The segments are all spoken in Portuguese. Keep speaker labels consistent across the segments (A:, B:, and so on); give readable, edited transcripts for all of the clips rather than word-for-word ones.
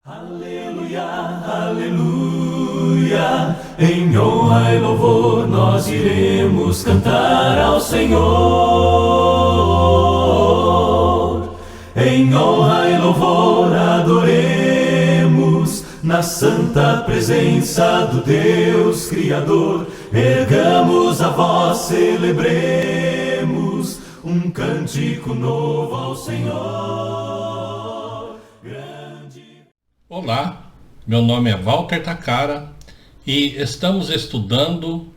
A: Aleluia, aleluia, em honra e louvor nós iremos cantar ao Senhor. Em honra e louvor adoremos na santa presença do Deus Criador. Ergamos a voz, celebremos um cântico novo ao Senhor.
B: Olá, meu nome é Walter Takara e estamos estudando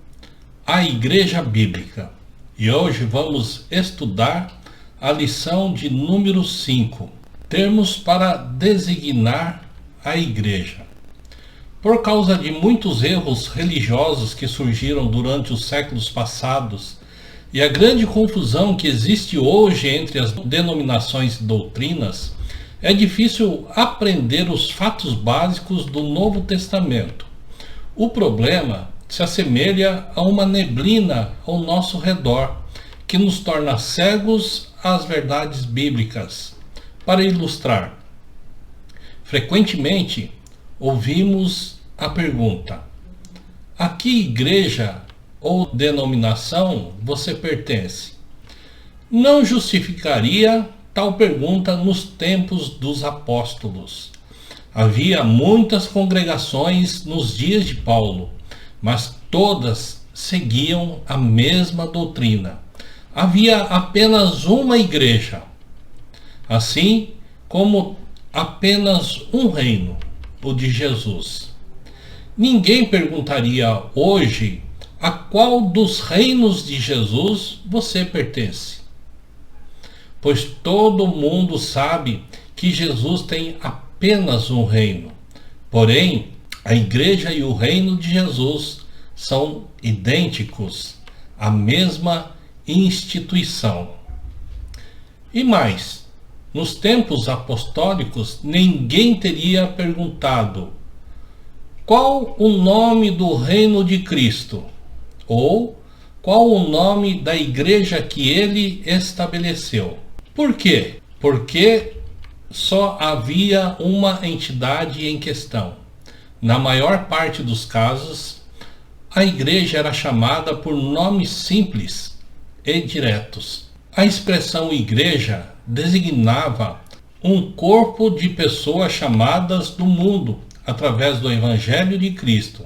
B: a Igreja Bíblica. E hoje vamos estudar a lição de número 5, termos para designar a Igreja. Por causa de muitos erros religiosos que surgiram durante os séculos passados e a grande confusão que existe hoje entre as denominações e doutrinas, é difícil aprender os fatos básicos do Novo Testamento. O problema se assemelha a uma neblina ao nosso redor, que nos torna cegos às verdades bíblicas. Para ilustrar, frequentemente ouvimos a pergunta: a que igreja ou denominação você pertence? Não justificaria tal pergunta nos tempos dos apóstolos. Havia muitas congregações nos dias de Paulo, mas todas seguiam a mesma doutrina. Havia apenas uma igreja, assim como apenas um reino, o de Jesus. Ninguém perguntaria hoje a qual dos reinos de Jesus você pertence, pois todo mundo sabe que Jesus tem apenas um reino. Porém, a igreja e o reino de Jesus são idênticos, a mesma instituição. E mais, nos tempos apostólicos, ninguém teria perguntado qual o nome do reino de Cristo, ou qual o nome da igreja que ele estabeleceu. Por quê? Porque só havia uma entidade em questão. Na maior parte dos casos, a igreja era chamada por nomes simples e diretos. A expressão igreja designava um corpo de pessoas chamadas do mundo através do Evangelho de Cristo,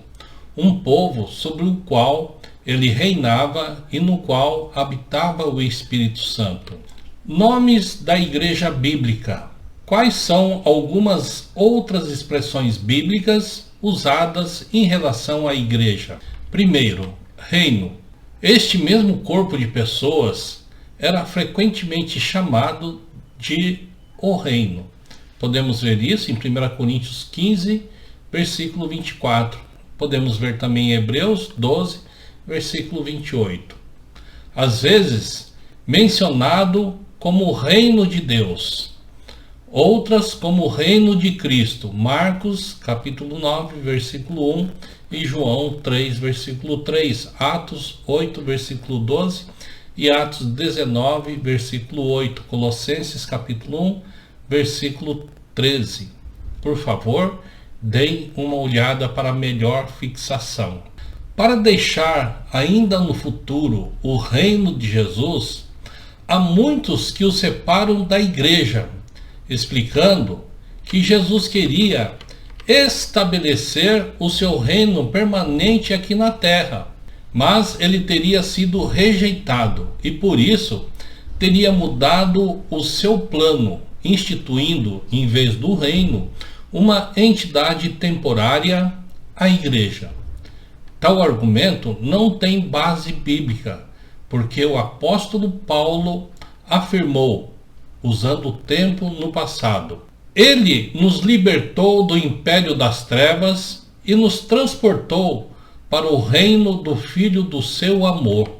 B: um povo sobre o qual ele reinava e no qual habitava o Espírito Santo. Nomes da Igreja Bíblica. Quais são algumas outras expressões bíblicas usadas em relação à Igreja? Primeiro, reino. Este mesmo corpo de pessoas era frequentemente chamado de o reino. Podemos ver isso em 1 Coríntios 15, versículo 24. Podemos ver também em Hebreus 12, versículo 28. Às vezes mencionado como o reino de Deus, outras como o reino de Cristo, Marcos capítulo 9, versículo 1 e João 3, versículo 3, Atos 8, versículo 12 e Atos 19, versículo 8, Colossenses capítulo 1, versículo 13. Por favor, deem uma olhada para melhor fixação. Para deixar ainda no futuro o reino de Jesus, há muitos que o separam da igreja, explicando que Jesus queria estabelecer o seu reino permanente aqui na terra, mas ele teria sido rejeitado e por isso teria mudado o seu plano, instituindo, em vez do reino, uma entidade temporária, a igreja. Tal argumento não tem base bíblica, porque o apóstolo Paulo afirmou, usando o tempo no passado: ele nos libertou do império das trevas e nos transportou para o reino do Filho do seu amor,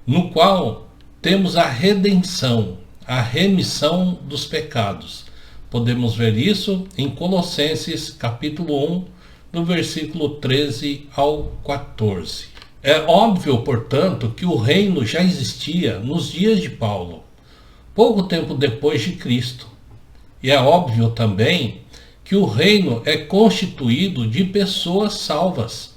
B: no qual temos a redenção, a remissão dos pecados. Podemos ver isso em Colossenses capítulo 1, do versículo 13 ao 14. É óbvio, portanto, que o reino já existia nos dias de Paulo, pouco tempo depois de Cristo. E é óbvio também que o reino é constituído de pessoas salvas.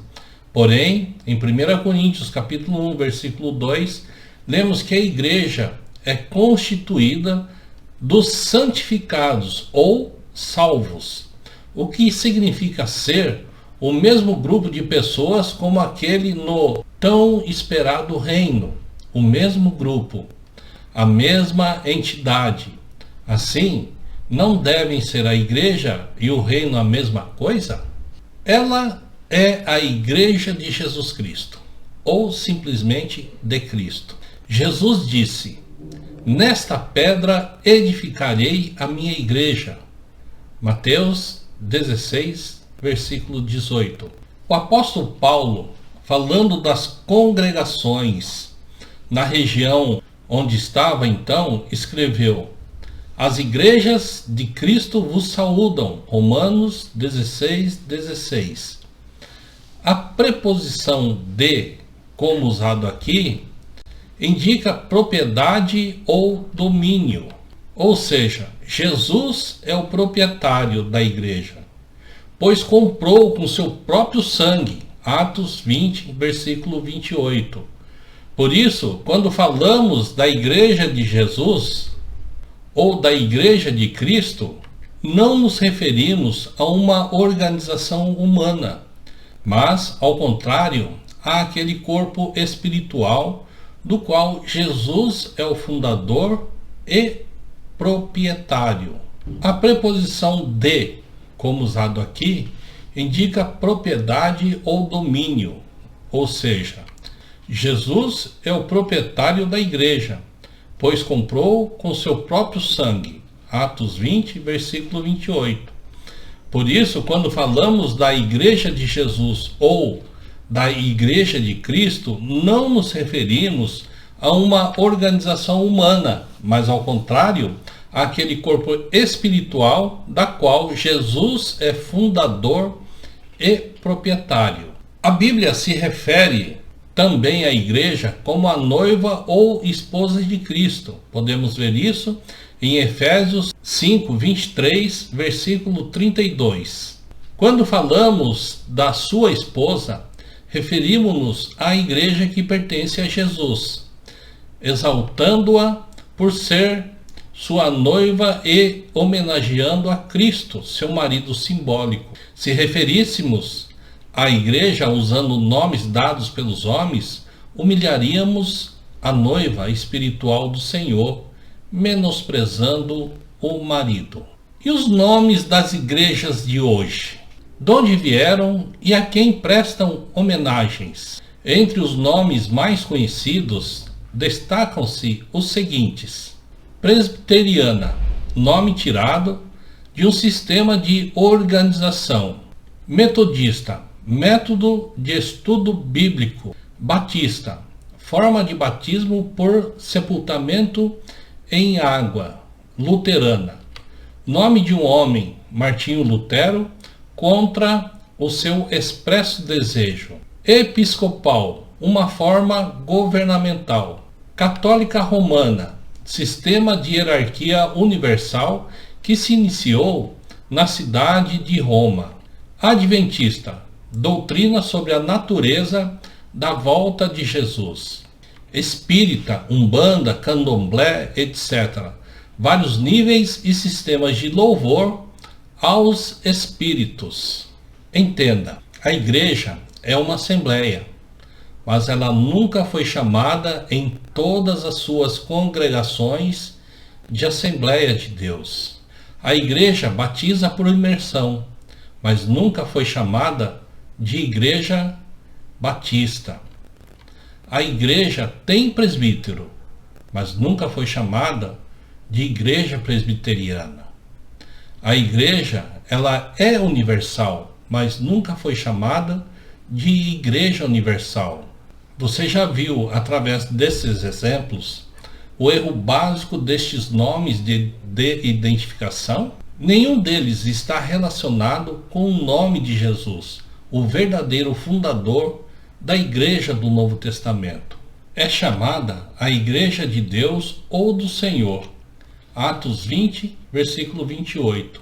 B: Porém, em 1 Coríntios capítulo 1, versículo 2, lemos que a igreja é constituída dos santificados ou salvos, o que significa ser o mesmo grupo de pessoas como aquele no tão esperado reino, o mesmo grupo, a mesma entidade. Assim, não devem ser a igreja e o reino a mesma coisa? Ela é a igreja de Jesus Cristo, ou simplesmente de Cristo. Jesus disse: nesta pedra edificarei a minha igreja. Mateus 16, versículo 18. O apóstolo Paulo, falando das congregações na região onde estava então, escreveu: as igrejas de Cristo vos saúdam. Romanos 16, 16. A preposição de, como usado aqui, indica propriedade ou domínio. Ou seja, Jesus é o proprietário da igreja, pois comprou com seu próprio sangue. Atos 20, versículo 28. Por isso, quando falamos da igreja de Jesus ou da igreja de Cristo, não nos referimos a uma organização humana, mas, ao contrário, àquele corpo espiritual do qual Jesus é o fundador e proprietário. A preposição de, como usado aqui, indica propriedade ou domínio, ou seja, Jesus é o proprietário da igreja, pois comprou com seu próprio sangue. Atos 20, versículo 28. Por isso, quando falamos da igreja de Jesus ou da igreja de Cristo, não nos referimos a uma organização humana, mas ao contrário, àquele corpo espiritual da qual Jesus é fundador e proprietário. A Bíblia se refere também à igreja como a noiva ou esposa de Cristo. Podemos ver isso em Efésios 5, 23, versículo 32. Quando falamos da sua esposa, referimos-nos à igreja que pertence a Jesus, exaltando-a por ser sua noiva e homenageando a Cristo, seu marido simbólico. Se referíssemos à igreja usando nomes dados pelos homens, humilharíamos a noiva espiritual do Senhor, menosprezando o marido. E os nomes das igrejas de hoje? De onde vieram e a quem prestam homenagens? Entre os nomes mais conhecidos, destacam-se os seguintes: Presbiteriana, nome tirado de um sistema de organização. Metodista, método de estudo bíblico. Batista, forma de batismo por sepultamento em água. Luterana, nome de um homem, Martinho Lutero, contra o seu expresso desejo. Episcopal, uma forma governamental. Católica Romana, sistema de hierarquia universal que se iniciou na cidade de Roma. Adventista, doutrina sobre a natureza da volta de Jesus. Espírita, umbanda, candomblé, etc. Vários níveis e sistemas de louvor aos espíritos. Entenda, a igreja é uma assembleia, mas ela nunca foi chamada em todas as suas congregações de Assembleia de Deus. A igreja batiza por imersão, mas nunca foi chamada de igreja batista. A igreja tem presbítero, mas nunca foi chamada de igreja presbiteriana. A igreja, ela é universal, mas nunca foi chamada de igreja universal. Você já viu, através desses exemplos, o erro básico destes nomes de identificação? Nenhum deles está relacionado com o nome de Jesus, o verdadeiro fundador da Igreja do Novo Testamento. É chamada a Igreja de Deus ou do Senhor. Atos 20, versículo 28.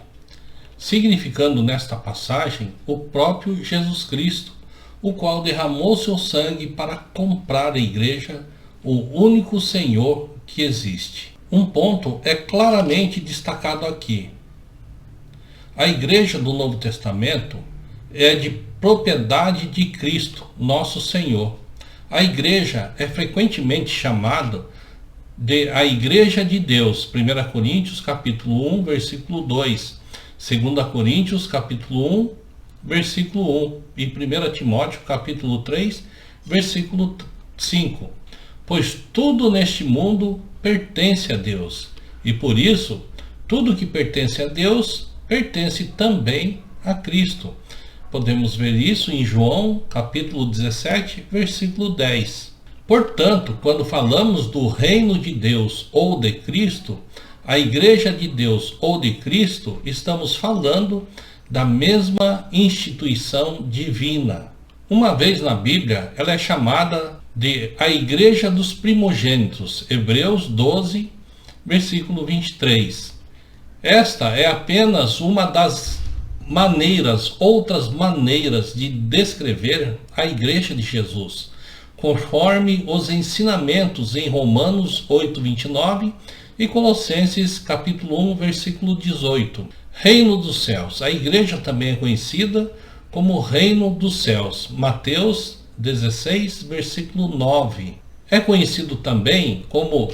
B: significando nesta passagem o próprio Jesus Cristo, o qual derramou seu sangue para comprar a igreja, o único Senhor que existe. Um ponto é claramente destacado aqui. A igreja do Novo Testamento é de propriedade de Cristo, nosso Senhor. A igreja é frequentemente chamada de a Igreja de Deus, 1 Coríntios capítulo 1, versículo 2, 2 Coríntios capítulo 1, versículo 1 e 1 Timóteo capítulo 3, versículo 5. Pois tudo neste mundo pertence a Deus, e por isso, tudo que pertence a Deus, pertence também a Cristo. Podemos ver isso em João capítulo 17, versículo 10. Portanto, quando falamos do reino de Deus ou de Cristo, a igreja de Deus ou de Cristo, estamos falando da mesma instituição divina. Uma vez na Bíblia, ela é chamada de a igreja dos primogênitos, Hebreus 12, versículo 23. Esta é apenas uma das outras maneiras de descrever a igreja de Jesus, conforme os ensinamentos em Romanos 8:29 e Colossenses capítulo 1, versículo 18. Reino dos céus. A igreja também é conhecida como Reino dos céus. Mateus 16, versículo 9. É conhecido também como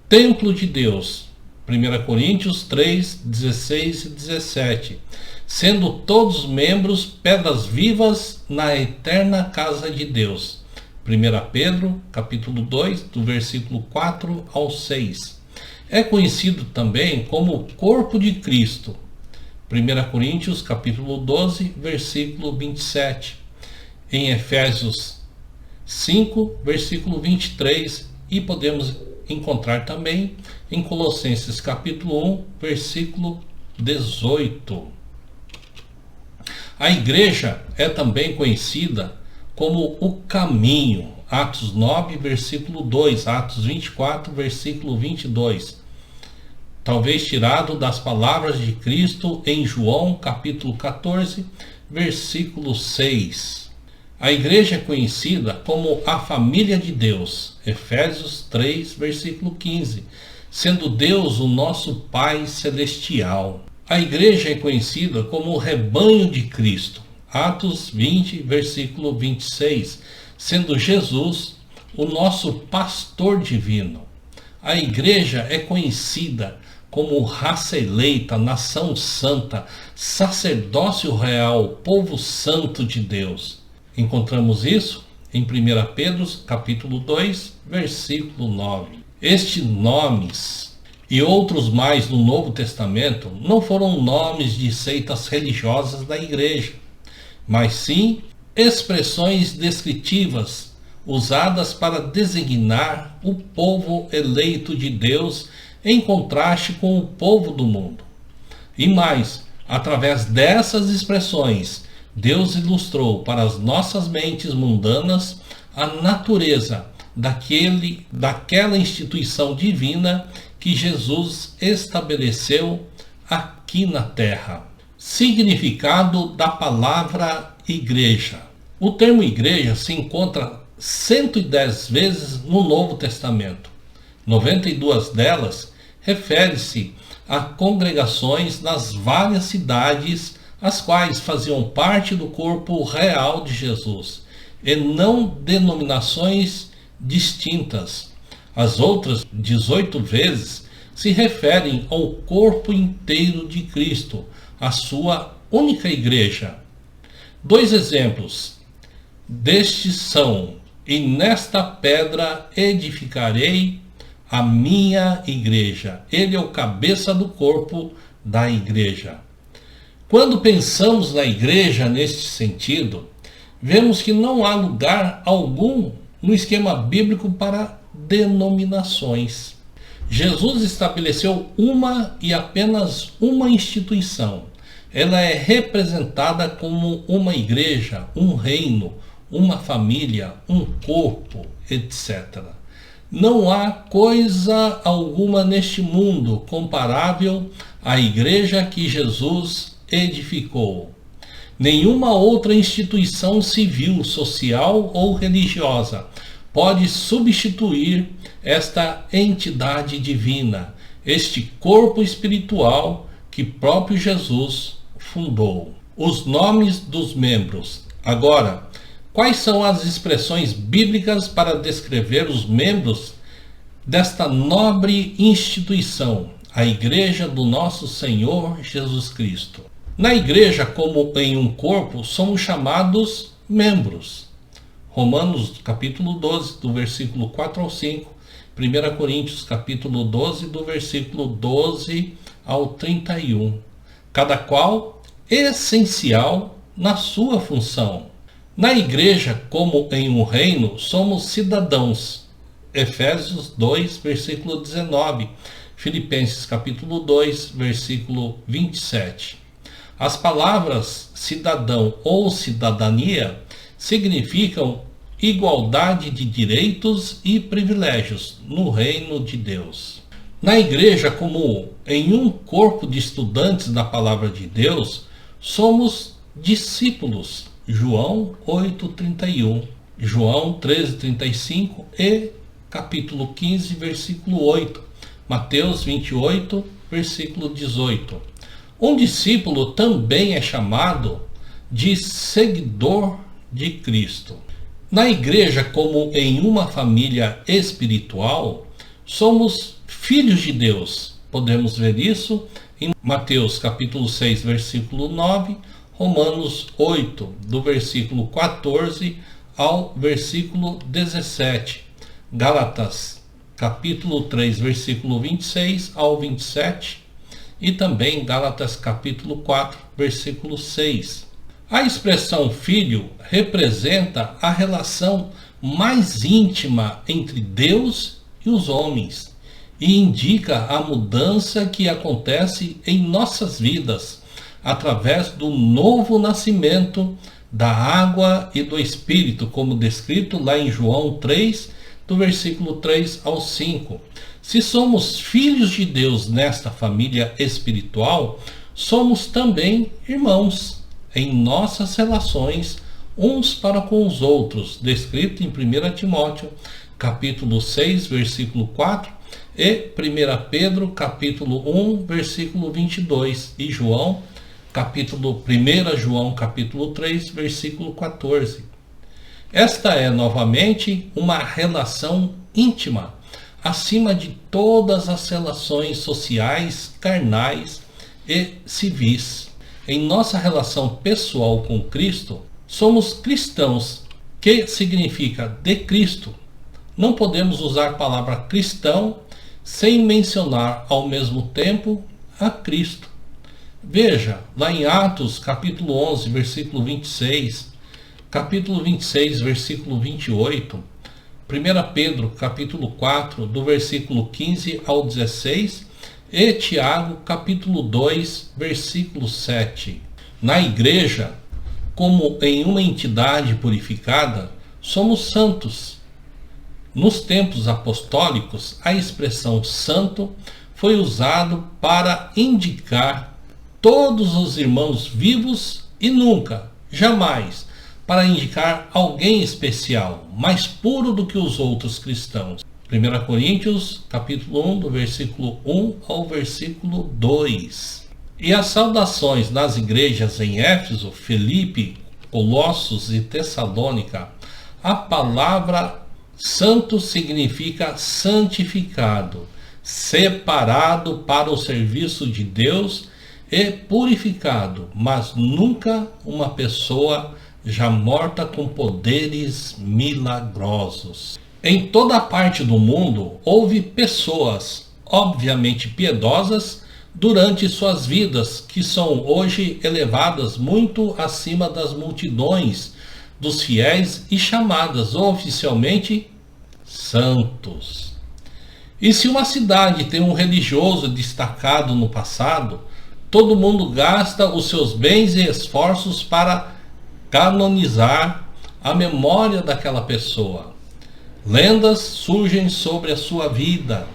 B: Templo de Deus. 1 Coríntios 3, 16 e 17. Sendo todos membros pedras vivas na eterna casa de Deus. 1 Pedro, capítulo 2, do versículo 4 ao 6. É conhecido também como o corpo de Cristo. 1 Coríntios, capítulo 12, versículo 27. Em Efésios 5, versículo 23. E podemos encontrar também em Colossenses, capítulo 1, versículo 18. A igreja é também conhecida como o caminho, Atos 9, versículo 2, Atos 24, versículo 22, talvez tirado das palavras de Cristo em João, capítulo 14, versículo 6. A igreja é conhecida como a família de Deus, Efésios 3, versículo 15, sendo Deus o nosso Pai celestial. A igreja é conhecida como o rebanho de Cristo, Atos 20, versículo 26, sendo Jesus o nosso pastor divino. A igreja é conhecida como raça eleita, nação santa, sacerdócio real, povo santo de Deus. Encontramos isso em 1 Pedro, capítulo 2, versículo 9. Estes nomes e outros mais no Novo Testamento não foram nomes de seitas religiosas da igreja, mas sim expressões descritivas usadas para designar o povo eleito de Deus em contraste com o povo do mundo. E mais, através dessas expressões, Deus ilustrou para as nossas mentes mundanas a natureza daquela instituição divina que Jesus estabeleceu aqui na terra. Significado da palavra igreja. O termo igreja se encontra 110 vezes no Novo Testamento. 92 delas refere-se a congregações nas várias cidades, as quais faziam parte do corpo real de Jesus, e não denominações distintas. As outras 18 vezes se referem ao corpo inteiro de Cristo, a sua única igreja. 2 exemplos destes são: e nesta pedra edificarei a minha igreja. Ele é o cabeça do corpo da igreja. Quando pensamos na igreja neste sentido, vemos que não há lugar algum no esquema bíblico para denominações. Jesus estabeleceu uma e apenas uma instituição. Ela é representada como uma igreja, um reino, uma família, um corpo, etc. Não há coisa alguma neste mundo comparável à igreja que Jesus edificou. Nenhuma outra instituição civil, social ou religiosa pode substituir esta entidade divina, este corpo espiritual que próprio Jesus fundou. Os nomes dos membros. Agora, quais são as expressões bíblicas para descrever os membros desta nobre instituição, a Igreja do nosso Senhor Jesus Cristo? Na Igreja, como em um corpo, somos chamados membros. Romanos capítulo 12, do versículo 4 ao 5. 1 Coríntios capítulo 12, do versículo 12 ao 31. Cada qual essencial na sua função. Na Igreja, como em um reino, somos cidadãos. Efésios 2, versículo 19. Filipenses capítulo 2, versículo 27. As palavras cidadão ou cidadania significam igualdade de direitos e privilégios no reino de Deus. Na Igreja, como em um corpo de estudantes da palavra de Deus, somos discípulos. João 8:31, João 13:35 e capítulo 15, versículo 8, Mateus 28, versículo 18. Um discípulo também é chamado de seguidor de Cristo. Na Igreja, como em uma família espiritual, somos filhos de Deus. Podemos ver isso em Mateus capítulo 6, versículo 9, Romanos 8, do versículo 14 ao versículo 17, Gálatas capítulo 3, versículo 26 ao 27, e também Gálatas capítulo 4, versículo 6. A expressão filho representa a relação mais íntima entre Deus e os homens e indica a mudança que acontece em nossas vidas através do novo nascimento da água e do Espírito, como descrito lá em João 3, do versículo 3 ao 5. Se somos filhos de Deus nesta família espiritual, somos também irmãos em nossas relações uns para com os outros, descrito em 1 Timóteo, capítulo 6, versículo 4, e 1 Pedro, capítulo 1, versículo 22, e João, capítulo 1 João, capítulo 3, versículo 14. Esta é, novamente, uma relação íntima, acima de todas as relações sociais, carnais e civis. Em nossa relação pessoal com Cristo, somos cristãos, que significa de Cristo. Não podemos usar a palavra cristão sem mencionar ao mesmo tempo a Cristo. Veja, lá em Atos, capítulo 11, versículo 26, capítulo 26, versículo 28, 1 Pedro, capítulo 4, do versículo 15 ao 16, e Tiago, capítulo 2, versículo 7. Na Igreja, como em uma entidade purificada, somos santos. Nos tempos apostólicos, a expressão santo foi usado para indicar todos os irmãos vivos e nunca, jamais, para indicar alguém especial, mais puro do que os outros cristãos. 1 Coríntios, capítulo 1, do versículo 1 ao versículo 2. E as saudações das igrejas em Éfeso, Filipe, Colossos e Tessalônica. A palavra santo significa santificado, separado para o serviço de Deus e purificado, mas nunca uma pessoa já morta com poderes milagrosos. Em toda parte do mundo houve pessoas, obviamente piedosas, durante suas vidas, que são hoje elevadas muito acima das multidões dos fiéis e chamadas oficialmente santos. E se uma cidade tem um religioso destacado no passado, todo mundo gasta os seus bens e esforços para canonizar a memória daquela pessoa. Lendas surgem sobre a sua vida,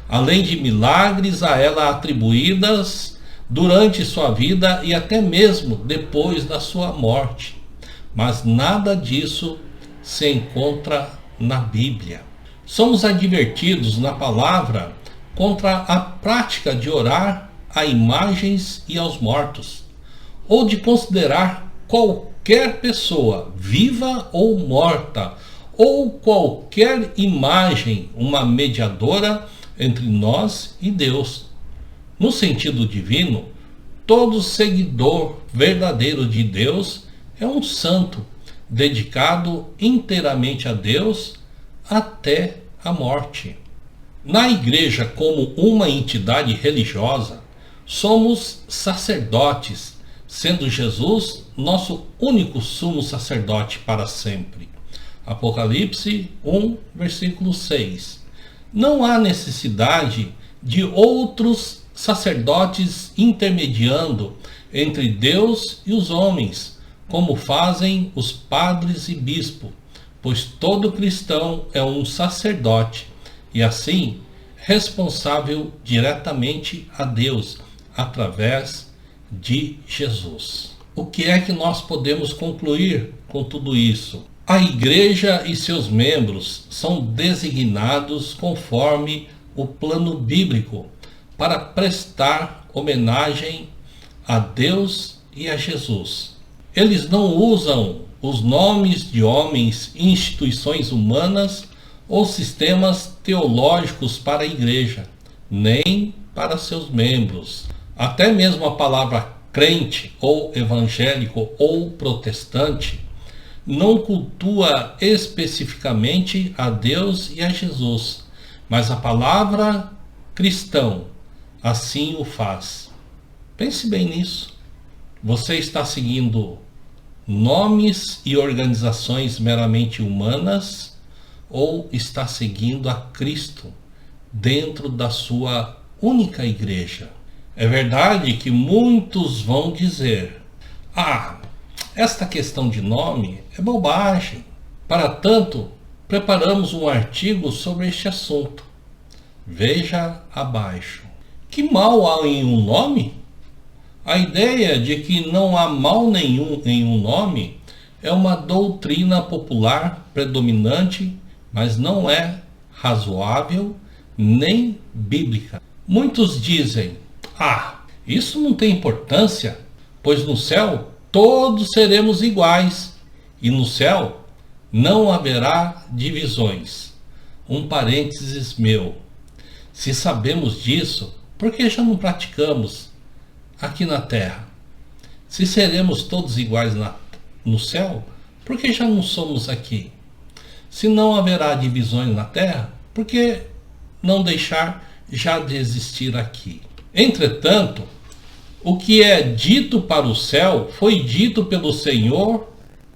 B: além de milagres a ela atribuídas, durante sua vida e até mesmo depois da sua morte. Mas nada disso se encontra na Bíblia. Somos advertidos na palavra contra a prática de orar a imagens e aos mortos, ou de considerar qualquer pessoa, viva ou morta, ou qualquer imagem, uma mediadora entre nós e Deus. No sentido divino, todo seguidor verdadeiro de Deus é um santo, dedicado inteiramente a Deus até a morte. Na igreja, como uma entidade religiosa, somos sacerdotes, sendo Jesus nosso único sumo sacerdote para sempre. Apocalipse 1, versículo 6. Não há necessidade de outros sacerdotes intermediando entre Deus e os homens, como fazem os padres e bispos, pois todo cristão é um sacerdote e assim responsável diretamente a Deus através de Jesus. O que é que nós podemos concluir com tudo isso? A igreja e seus membros são designados conforme o plano bíblico para prestar homenagem a Deus e a Jesus. Eles não usam os nomes de homens, instituições humanas ou sistemas teológicos para a igreja, nem para seus membros. Até mesmo a palavra crente ou evangélico ou protestante não cultua especificamente a Deus e a Jesus, mas a palavra cristão assim o faz. Pense bem nisso. Você está seguindo nomes e organizações meramente humanas ou está seguindo a Cristo dentro da sua única igreja? É verdade que muitos vão dizer: esta questão de nome é bobagem. Para tanto, preparamos um artigo sobre este assunto. Veja abaixo. Que mal há em um nome? A ideia de que não há mal nenhum em um nome é uma doutrina popular predominante, mas não é razoável nem bíblica. Muitos dizem: isso não tem importância, pois no céu todos seremos iguais e no céu não haverá divisões. Um parênteses meu: se sabemos disso, por que já não praticamos aqui na terra? Se seremos todos iguais no céu, por que já não somos aqui? Se não haverá divisões na terra, por que não deixar já de existir aqui? Entretanto, o que é dito para o céu foi dito pelo Senhor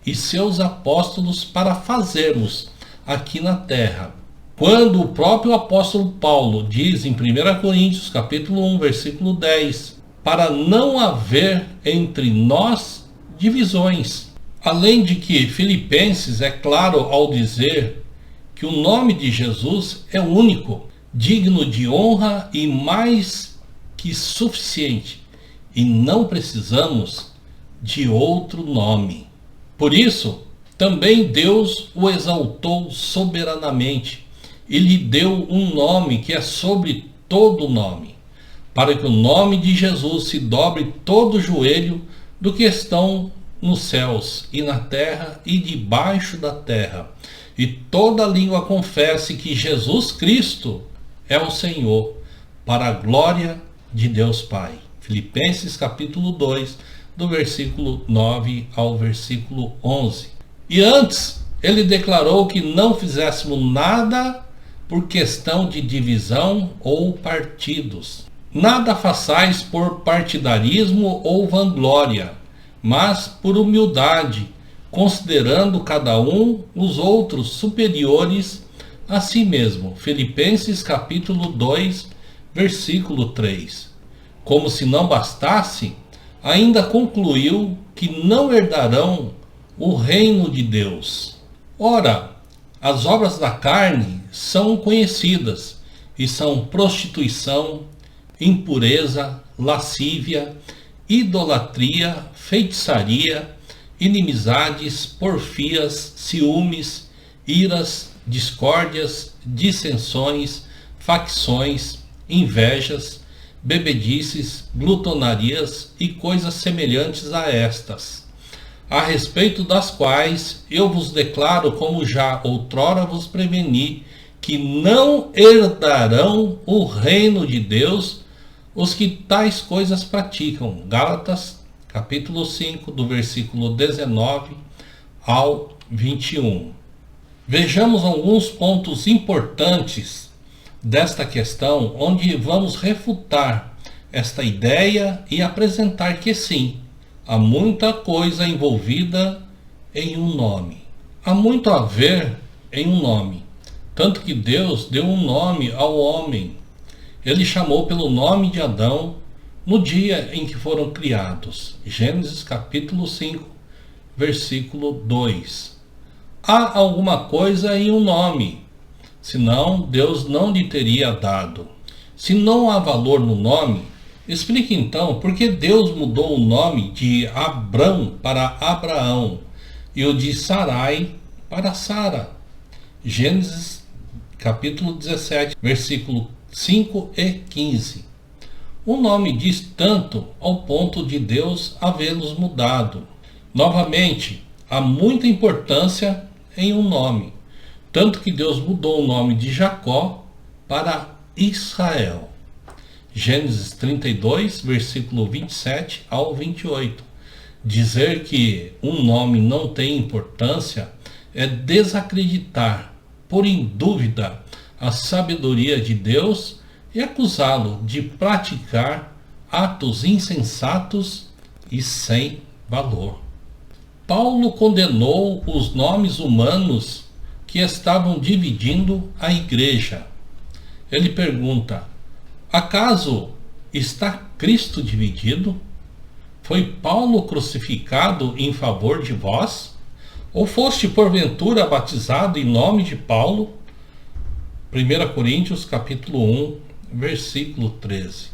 B: e seus apóstolos para fazermos aqui na terra. Quando o próprio apóstolo Paulo diz em 1 Coríntios capítulo 1, versículo 10, para não haver entre nós divisões. Além de que Filipenses é claro ao dizer que o nome de Jesus é único, digno de honra e mais que suficiente, e não precisamos de outro nome. Por isso, também Deus o exaltou soberanamente e lhe deu um nome que é sobre todo nome, para que o nome de Jesus se dobre todo o joelho do que estão nos céus e na terra e debaixo da terra, e toda língua confesse que Jesus Cristo é o Senhor, para a glória de Deus Pai. Filipenses capítulo 2, do versículo 9 ao versículo 11. E antes, ele declarou que não fizéssemos nada por questão de divisão ou partidos. Nada façais por partidarismo ou vanglória, mas por humildade, considerando cada um os outros superiores a si mesmo. Filipenses capítulo 2, versículo 3. Como se não bastasse, ainda concluiu que não herdarão o reino de Deus. Ora, as obras da carne são conhecidas e são prostituição, impureza, lascívia, idolatria, feitiçaria, inimizades, porfias, ciúmes, iras, discórdias, dissensões, facções, invejas, bebedices, glutonarias e coisas semelhantes a estas, a respeito das quais eu vos declaro, como já outrora vos preveni, que não herdarão o reino de Deus os que tais coisas praticam. Gálatas, capítulo 5, do versículo 19 ao 21. Vejamos alguns pontos importantes desta questão, onde vamos refutar esta ideia e apresentar que sim, há muita coisa envolvida em um nome. Há muito a ver em um nome. Tanto que Deus deu um nome ao homem. Ele chamou pelo nome de Adão no dia em que foram criados. Gênesis capítulo 5, versículo 2. Há alguma coisa em um nome, senão Deus não lhe teria dado. Se não há valor no nome, explique então por que Deus mudou o nome de Abrão para Abraão e o de Sarai para Sara. Gênesis capítulo 17, versículo 5 e 15. O nome diz tanto ao ponto de Deus havê-los mudado. Novamente, há muita importância em um nome, tanto que Deus mudou o nome de Jacó para Israel. Gênesis 32, versículo 27 ao 28. Dizer que um nome não tem importância é desacreditar, pôr em dúvida a sabedoria de Deus e acusá-lo de praticar atos insensatos e sem valor. Paulo condenou os nomes humanos que estavam dividindo a igreja. Ele pergunta: acaso está Cristo dividido? Foi Paulo crucificado em favor de vós? Ou foste porventura batizado em nome de Paulo? 1 Coríntios capítulo 1, versículo 13.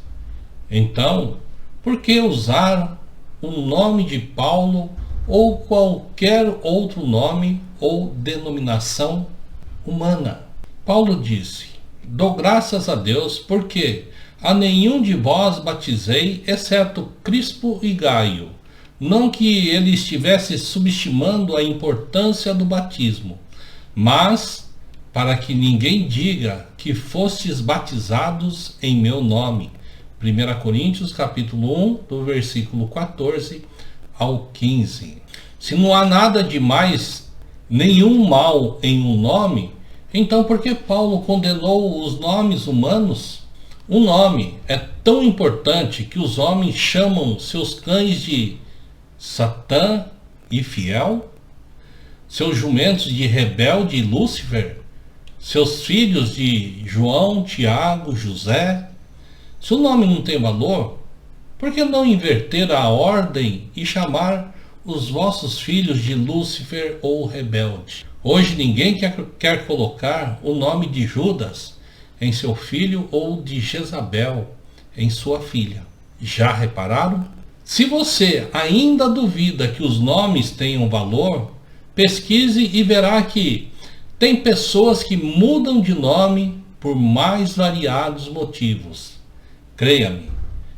B: Então, por que usar o nome de Paulo ou qualquer outro nome ou denominação humana? Paulo disse: dou graças a Deus porque a nenhum de vós batizei, exceto Crispo e Gaio. Não que ele estivesse subestimando a importância do batismo, mas para que ninguém diga que fostes batizados em meu nome. 1 Coríntios capítulo 1, do versículo 14 ao 15. Se não há nada de mais, nenhum mal em um nome, então por que Paulo condenou os nomes humanos? Um nome é tão importante que os homens chamam seus cães de Satã e Fiel, seus jumentos de Rebelde e Lúcifer, seus filhos de João, Tiago, José. Se o nome não tem valor, por que não inverter a ordem e chamar os vossos filhos de Lúcifer ou Rebelde? Hoje ninguém quer colocar o nome de Judas em seu filho ou de Jezabel em sua filha. Já repararam? Se você ainda duvida que os nomes tenham valor, pesquise e verá que tem pessoas que mudam de nome por mais variados motivos. Creia-me,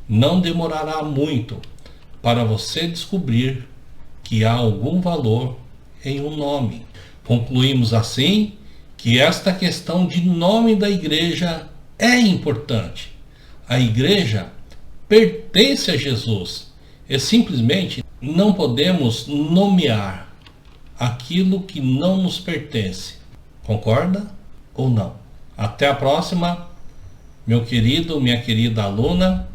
B: não demorará muito para você descobrir que há algum valor em um nome. Concluímos assim que esta questão de nome da igreja é importante. A igreja pertence a Jesus e simplesmente não podemos nomear aquilo que não nos pertence. Concorda ou não? Até a próxima, meu querido, minha querida aluna.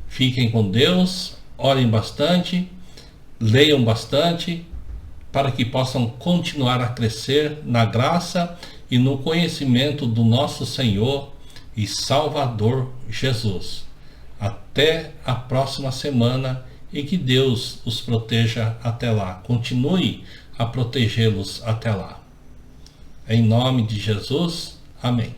B: Fiquem com Deus, orem bastante, leiam bastante, para que possam continuar a crescer na graça e no conhecimento do nosso Senhor e Salvador Jesus. Até a próxima semana e que Deus os proteja até lá. Continue a protegê-los até lá. Em nome de Jesus, amém.